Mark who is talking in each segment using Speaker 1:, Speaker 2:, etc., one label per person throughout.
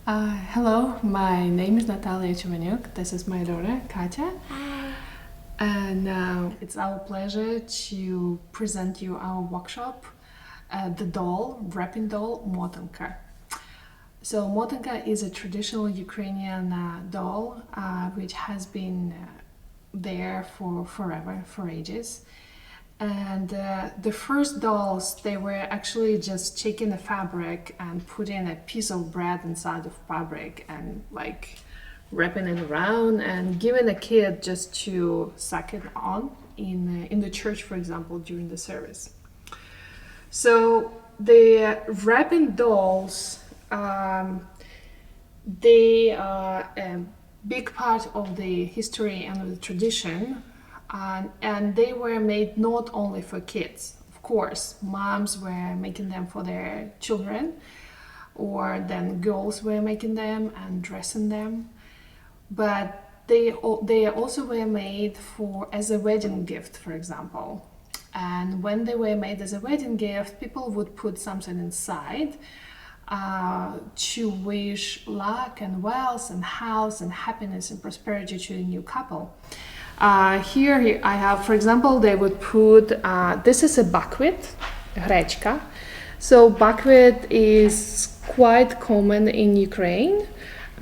Speaker 1: Hello, my name is Nataliya Chabanyuk. This is my daughter, Katya.
Speaker 2: Hi.
Speaker 1: And it's our pleasure to present you our workshop, the doll, wrapping doll, Motanka. So Motanka is a traditional Ukrainian doll which has been there for forever, for ages. And the first dolls, they were actually just taking the fabric and putting a piece of bread inside of fabric and like wrapping it around and giving a kid just to suck it on in the church, for example, during the service. So the wrapping dolls, they are a big part of the history and of the tradition. And they were made not only for kids. Of course, moms were making them for their children, or then girls were making them and dressing them. But they also were made for as a wedding gift, for example. And when they were made as a wedding gift, people would put something inside to wish luck and wealth and health and happiness and prosperity to a new couple. Here I have, for example, they would put, this is a buckwheat, гречка. So buckwheat is quite common in Ukraine,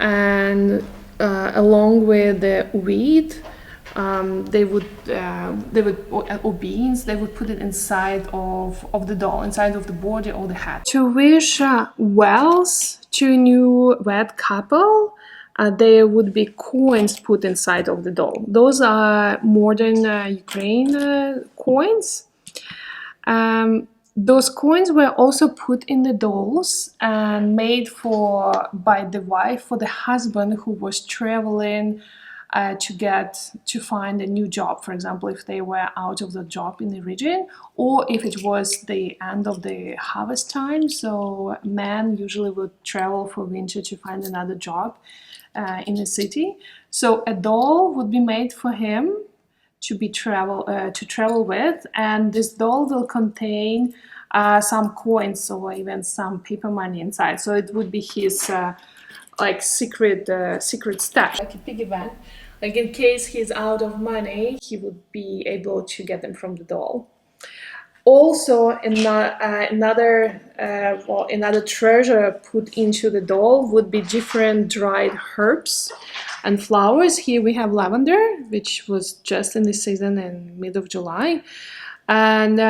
Speaker 1: and along with the wheat, they would or beans, they would put it inside of the doll, inside of the body or the hat. To wish wealth to a new wed couple, there would be coins put inside of the doll. Those are modern Ukraine coins. Those coins were also put in the dolls and made by the wife for the husband who was traveling to find a new job. For example, if they were out of the job in the region, or if it was the end of the harvest time. So men usually would travel for winter to find another job in the city. So a doll would be made for him to travel with, and this doll will contain some coins or even some paper money inside. So it would be his like secret stash, like a piggy bank. Like in case he's out of money, he would be able to get them from the doll. Also, another treasure put into the doll would be different dried herbs and flowers. Here we have lavender, which was just in the season in mid of July. And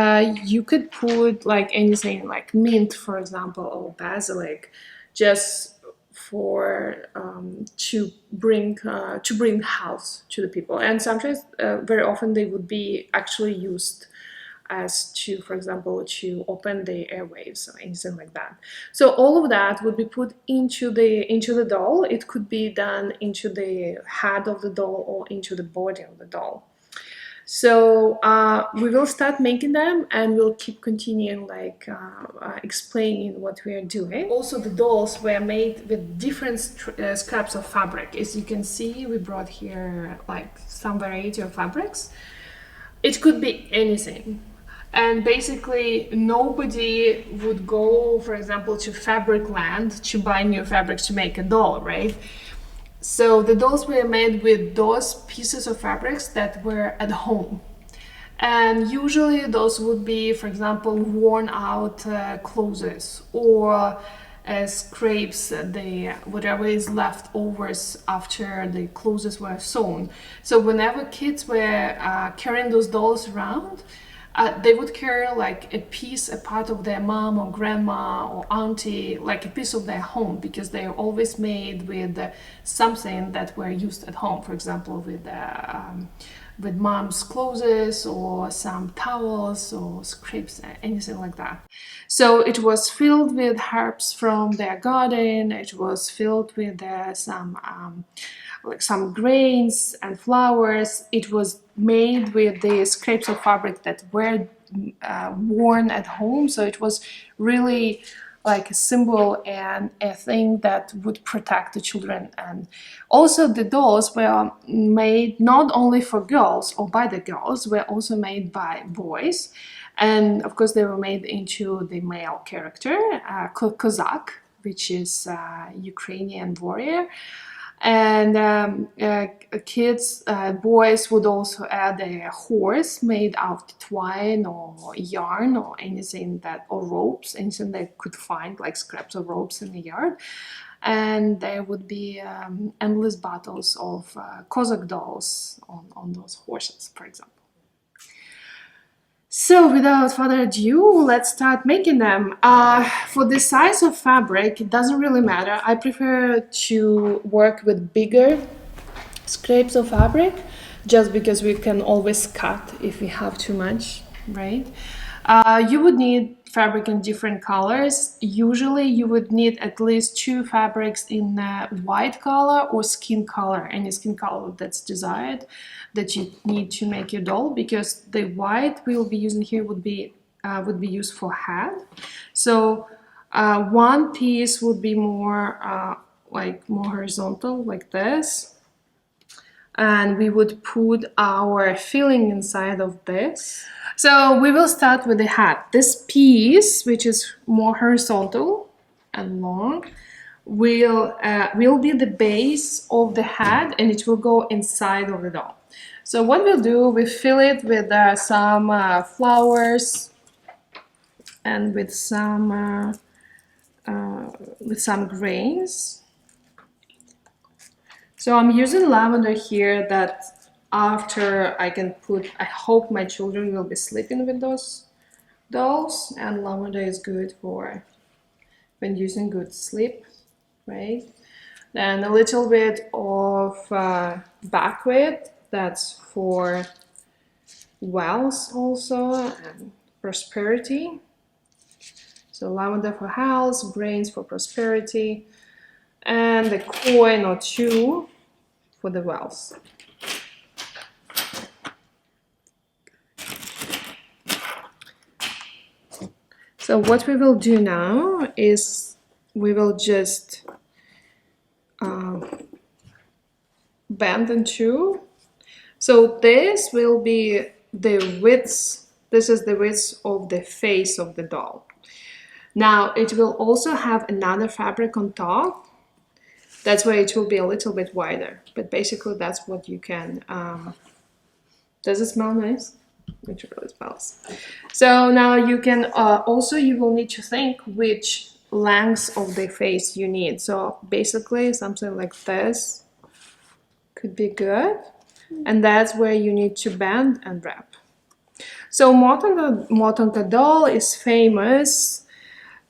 Speaker 1: you could put like anything like mint, for example, or basilic, just for to bring health to the people. And sometimes, very often, they would be actually used as to, for example, to open the airwaves or anything like that. So all of that would be put into the doll. It could be done into the head of the doll or into the body of the doll. So we will start making them, and we'll keep continuing like explaining what we are doing. Also, the dolls were made with different scraps of fabric. As you can see, we brought here like some variety of fabrics. It could be anything. And basically, nobody would go, for example, to Fabric Land to buy new fabrics to make a doll, right? So the dolls were made with those pieces of fabrics that were at home. And usually those would be, for example, worn out clothes or scrapes, whatever is left overs after the clothes were sewn. So whenever kids were carrying those dolls around, they would carry like a part of their mom or grandma or auntie, like a piece of their home, because they are always made with something that were used at home. For example, with mom's clothes or some towels or scraps, anything like that. So it was filled with herbs from their garden. It was filled with some grains and flowers. It was made with the scraps of fabric that were worn at home. So it was really like a symbol and a thing that would protect the children. And also the dolls were made not only for girls or by the girls, were also made by boys. And of course they were made into the male character, Kozak, which is Ukrainian warrior. And boys would also add a horse made out of twine or yarn or anything or ropes, anything they could find, like scraps of ropes in the yard. And there would be endless battles of Cossack dolls on those horses, for example. So without further ado, let's start making them. For the size of fabric, it doesn't really matter. I prefer to work with bigger scraps of fabric, just because we can always cut if we have too much, right? You would need fabric in different colors. Usually you would need at least 2 fabrics in white color or skin color, any skin color that's desired, that you need to make your doll, because the white we'll be using here would be used for hat. So one piece would be more more horizontal, like this, and we would put our filling inside of this. So we will start with the hat. This piece, which is more horizontal and long, will be the base of the hat, and it will go inside of the doll. So what we'll do, we fill it with some flowers and with some grains. So I'm using lavender here, that after I can put, I hope my children will be sleeping with those dolls, and lavender is good for when using good sleep, right? Then a little bit of buckwheat, that's for wealth also, and prosperity. So lavender for health, grains for prosperity, and a coin or 2 for the wealth. So what we will do now is we will just bend in 2. So this will be the width, this is the width of the face of the doll. Now it will also have another fabric on top. That's why it will be a little bit wider, but basically that's what you can. Does it smell nice? It really smells. So now you can also, you will need to think which length of the face you need. So basically something like this could be good, and that's where you need to bend and wrap. So Motanka doll is famous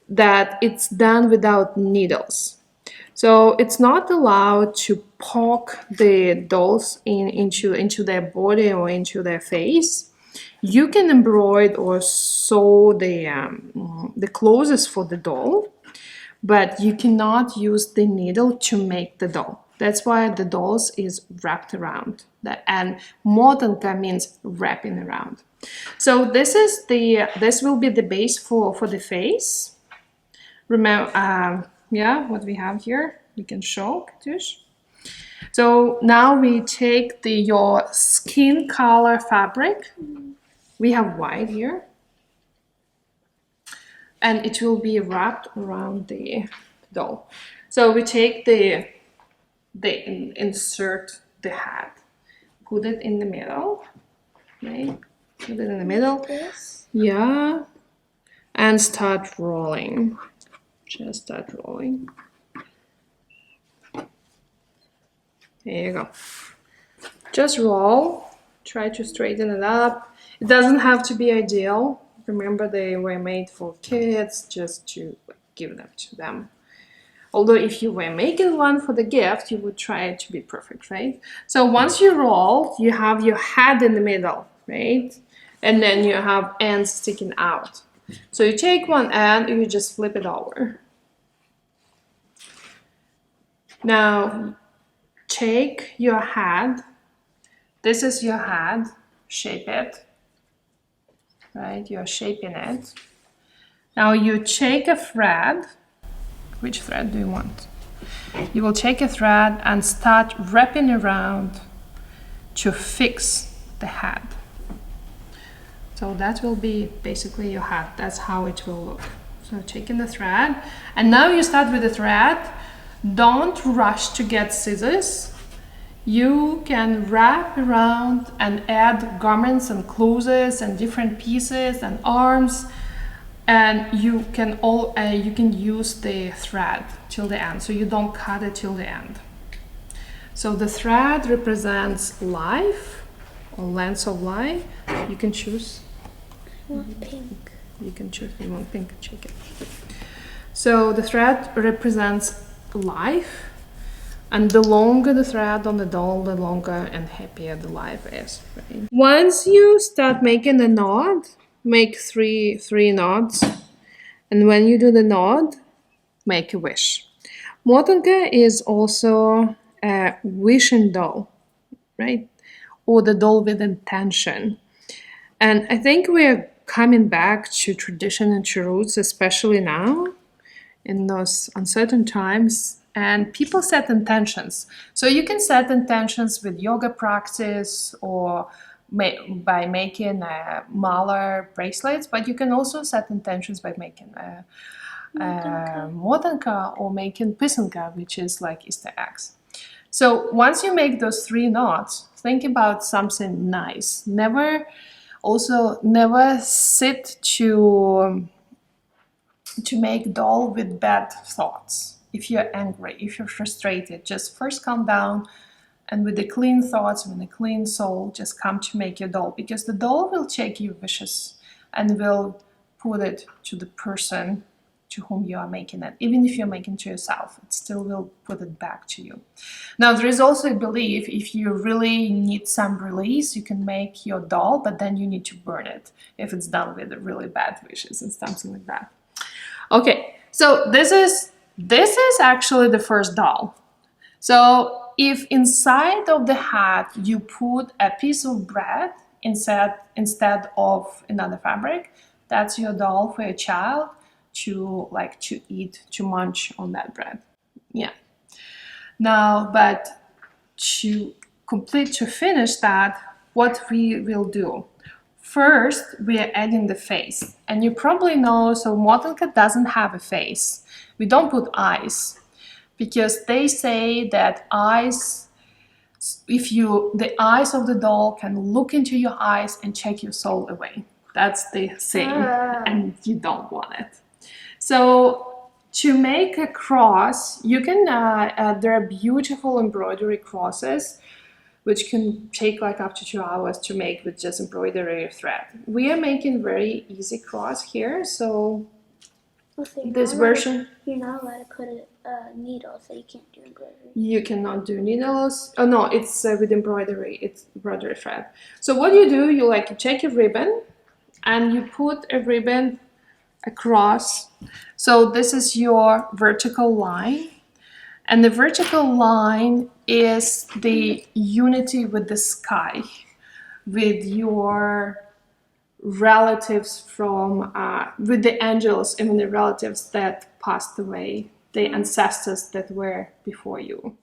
Speaker 1: that it's done without needles. So it's not allowed to poke the dolls into their body or into their face. You can embroider or sew the clothes for the doll, but you cannot use the needle to make the doll. That's why the dolls is wrapped around. And Motanka means wrapping around. So this will be the base for the face. Remember, yeah, what we have here, we can show, Katush. So now we take your skin color fabric. We have white here, and it will be wrapped around the doll. So we take insert the hat, put it in the middle, right? Put it in the middle, yeah, and start rolling. Just start rolling. There you go. Just roll. Try to straighten it up. It doesn't have to be ideal. Remember, they were made for kids, just to give them to them. Although if you were making one for the gift, you would try it to be perfect, right? So once you roll, you have your head in the middle, right? And then you have ends sticking out. So you take one end and you just flip it over. Now take your head. This is your head. Shape it, right? You're shaping it. Now you take a thread. Which thread do you want? You will take a thread and start wrapping around to fix the head. So that will be basically your hat. That's how it will look So taking the thread, and now you start with the thread. Don't rush to get scissors. You can wrap around and add garments and clothes and different pieces and arms, and you can use the thread till the end, so you don't cut it till the end. So the thread represents life or length of life. You can choose.
Speaker 2: I want pink.
Speaker 1: You can choose. You want pink? Check it. So the thread represents life, and the longer the thread on the doll, the longer and happier the life is. Right? Once you start making the knot, make three knots, and when you do the knot, make a wish. Motanka is also a wishing doll, right? Or the doll with intention. And I think we're coming back to tradition and to roots, especially now in those uncertain times. And people set intentions. So you can set intentions with yoga practice or by making malar bracelets, but you can also set intentions by making motanka or making pisanka, which is like Easter eggs. So once you make those 3 knots, think about something nice. Never sit to make doll with bad thoughts. If you're angry, if you're frustrated, just first calm down, and with the clean thoughts, with a clean soul, just come to make your doll, because the doll will check your wishes and will put it to the person to whom you are making it. Even if you're making to yourself, it still will put it back to you. Now, there is also a belief, if you really need some release, you can make your doll, but then you need to burn it if it's done with really bad wishes and something like that. Okay, so this is actually the first doll. So if inside of the hat you put a piece of bread instead of another fabric, that's your doll for your child to eat, to munch on that bread. Yeah. Now, but to finish that, what we will do? First, we are adding the face. And you probably know, so Motanka doesn't have a face. We don't put eyes, because they say that the eyes of the doll can look into your eyes and take your soul away. That's the saying, and you don't want it. So to make a cross, you can, there are beautiful embroidery crosses, which can take like up to 2 hours to make with just embroidery thread. We are making very easy cross here, so this version...
Speaker 2: You're not allowed to put a needle, so you can't do embroidery.
Speaker 1: You cannot do needles. Oh no, it's with embroidery, it's embroidery thread. So what you do, you take a ribbon and you put a ribbon across. So this is your vertical line, and the vertical line is the unity with the sky, with your relatives from with the angels, even the relatives that passed away, the ancestors that were before you.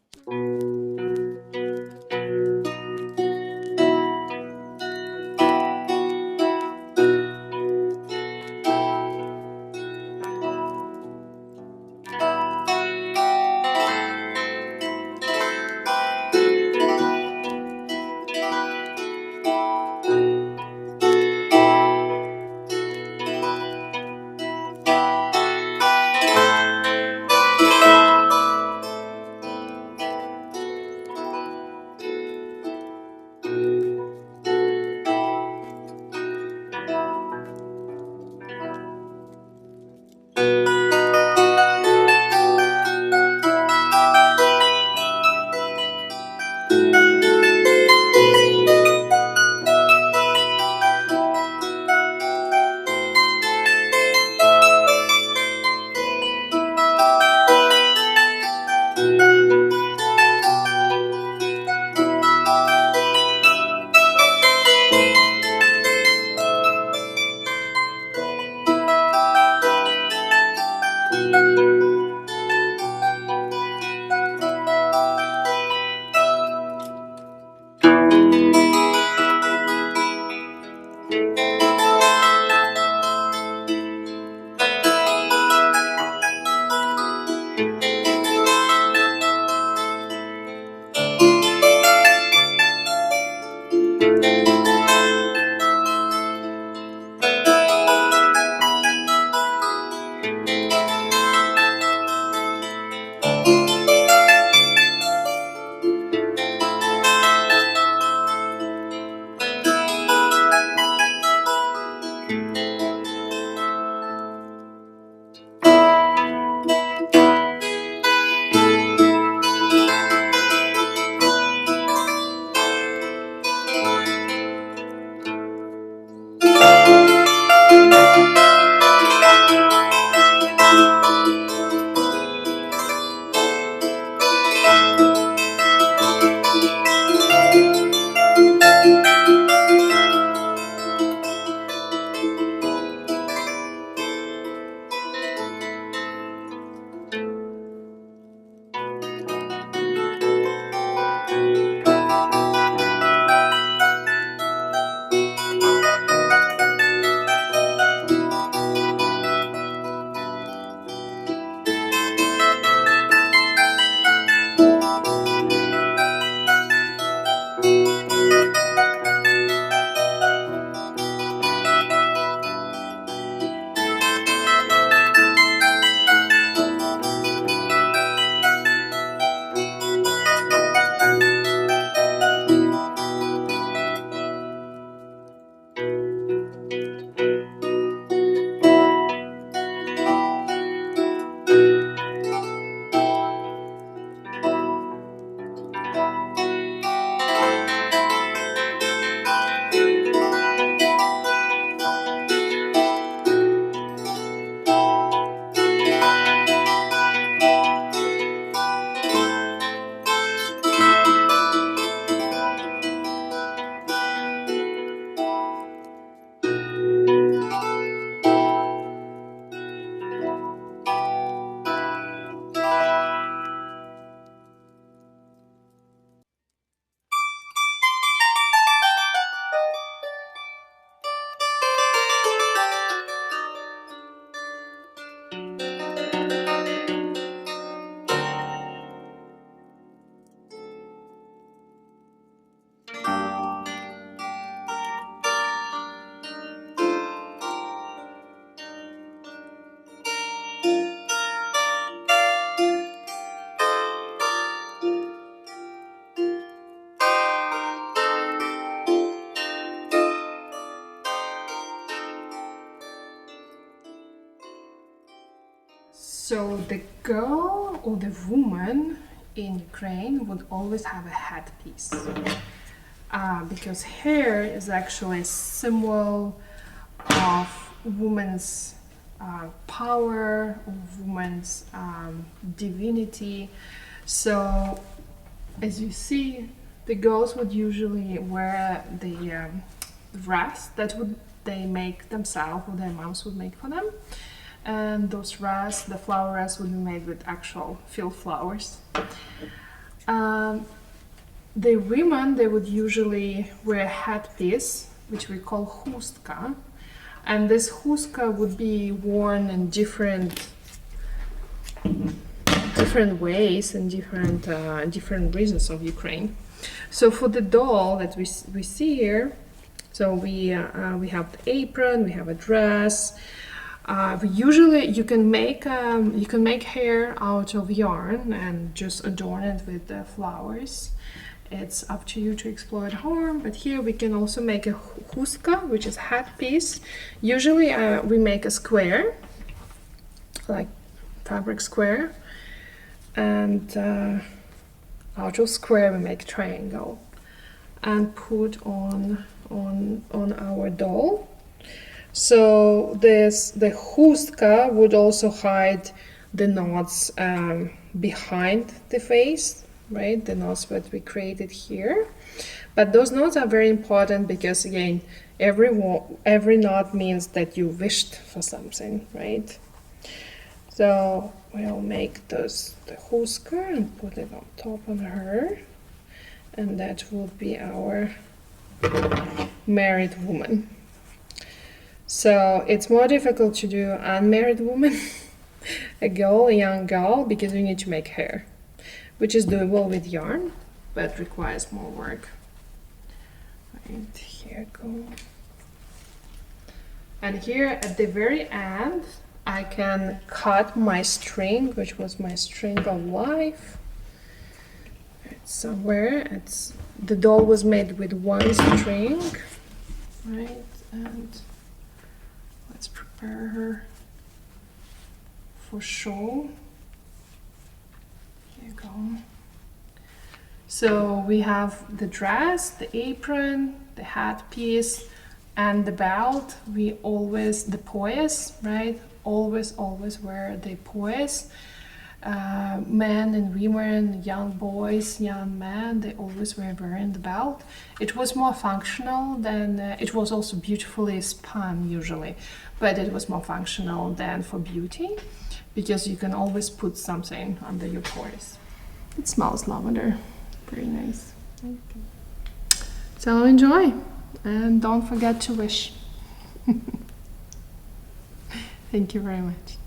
Speaker 1: So the girl or the woman in Ukraine would always have a headpiece, because hair is actually a symbol of woman's power, of woman's divinity. So as you see, the girls would usually wear the wreaths that would they make themselves, or their moms would make for them. And those wreaths, the flower wreaths, would be made with actual field flowers. The women, they would usually wear a headpiece, which we call chustka. And this chustka would be worn in different ways and different regions of Ukraine. So for the doll that we see here, so we have the apron, we have a dress. Usually you can make hair out of yarn and just adorn it with the flowers. It's up to you to explore at home, but here we can also make a chustka, which is headpiece. Usually we make a square, like fabric square, and out of square we make triangle and put on our doll. So the chustka would also hide the knots behind the face, right? The knots that we created here. But those knots are very important because, again, every knot means that you wished for something, right? So we'll make the chustka and put it on top of her, and that will be our married woman. So it's more difficult to do unmarried woman, a young girl, because you need to make hair, which is doable with yarn, but requires more work. Right, here go. And here at the very end, I can cut my string, which was my string of life. It's somewhere. The doll was made with one string, right? And let's prepare her for show. Here you go. So we have the dress, the apron, the headpiece, and the belt. The poise, right? Always wear the poise. Men and women, young boys, young men, they always were wearing the belt. It was more functional than, it was also beautifully spun usually, but it was more functional than for beauty, because you can always put something under your poise. It smells lavender, very nice. Okay. So enjoy, and don't forget to wish. Thank you very much.